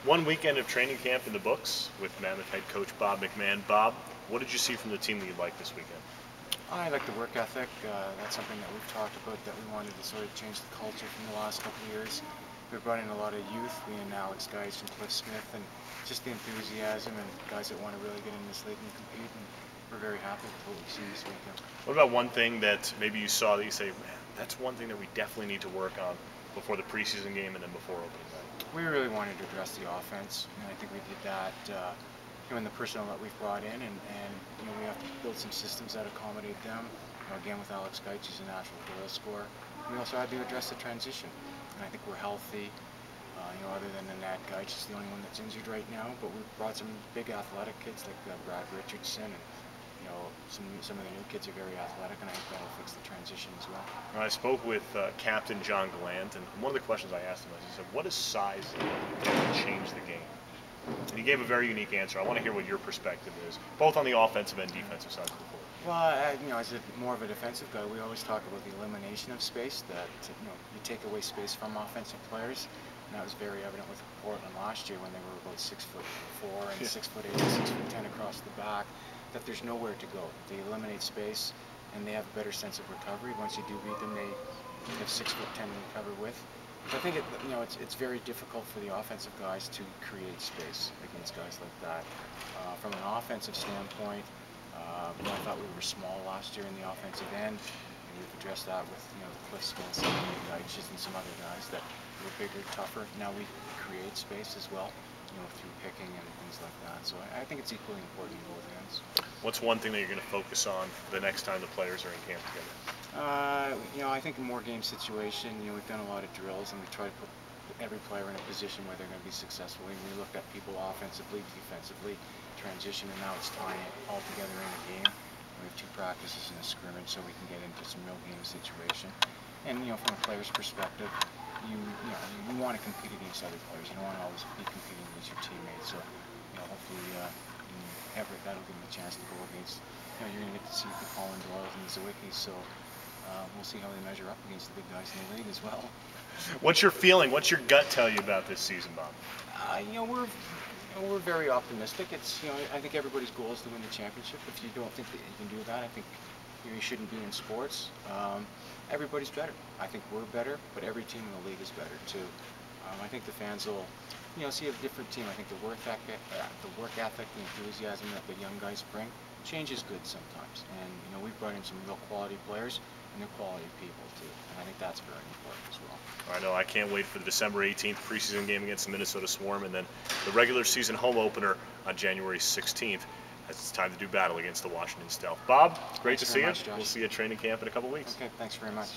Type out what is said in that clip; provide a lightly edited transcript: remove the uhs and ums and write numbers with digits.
One weekend of training camp in the books with Mammoth head coach Bob McMahon. Bob, what did you see from the team that you liked this weekend? I like the work ethic. That's something that we've talked about, that we wanted to sort of change the culture from the last couple of years. We've brought in a lot of youth, me and Alex guys from Cliff Smith, and just the enthusiasm and guys that want to really get in this league and compete, and we're very happy with what we've seen this weekend. What about one thing that maybe you saw that you say, man, that's one thing that we definitely need to work on before the preseason game and then before opening night? We really wanted to address the offense, and I think we did that in the personnel that we've brought in, and we have to build some systems that accommodate them. Again, with Alex Geitz, he's a natural goal scorer. We also had to address the transition, and I think we're healthy. Other than Annette, Geitz is the only one that's injured right now, but we've brought some big athletic kids like Brad Richardson, and some of the new kids are very athletic, and I think that'll fix the transition as well. I spoke with Captain John Gallant, and one of the questions I asked him was, he said, what does size change the game? And he gave a very unique answer. I want to hear what your perspective is, both on the offensive and defensive sides of the floor. Well, as more of a defensive guy, we always talk about the elimination of space, that you take away space from offensive players, and that was very evident with Portland last year when they were about 6'4" and 6'8", 6'10" across the back, that there's nowhere to go. They eliminate space, and they have a better sense of recovery. Once you do beat them, they have 6'10" to recover with. I think it's very difficult for the offensive guys to create space against guys like that. From an offensive standpoint, I thought we were small last year in the offensive end, and we've addressed that with Cliff Smith and Geitz and some other guys that were bigger, tougher. Now we create space as well, through picking and things like that. So I think it's equally important in both ends. What's one thing that you're going to focus on the next time the players are in camp together? I think in more game situation, we've done a lot of drills, and we try to put every player in a position where they're going to be successful. We looked at people offensively, defensively, transition, and now it's tying it all together in a game. We have 2 practices and a scrimmage, so we can get into some real game situation. And from a player's perspective, you want to compete against other players. You don't want to always be competing against your teammates. So hopefully Everett, that'll give him a chance to go against. You're going to get to see the Colin Doyles and the Zawickis, so we'll see how they measure up against the big guys in the league as well. What's your feeling? What's your gut tell you about this season, Bob? We're very optimistic. It's I think everybody's goal is to win the championship. If you don't think that you can do that, I think you shouldn't be in sports. Everybody's better. I think we're better, but every team in the league is better too. I think the fans will see a different team. I think the work ethic, the enthusiasm that the young guys bring, change is good sometimes. And we've brought in some real quality players and they're quality people too. And I think that's very important as well. I know. I can't wait for the December 18th preseason game against the Minnesota Swarm, and then the regular season home opener on January 16th. As it's time to do battle against the Washington Stealth. Bob, great to see you. Josh. We'll see you at training camp in a couple weeks. Okay, thanks very much.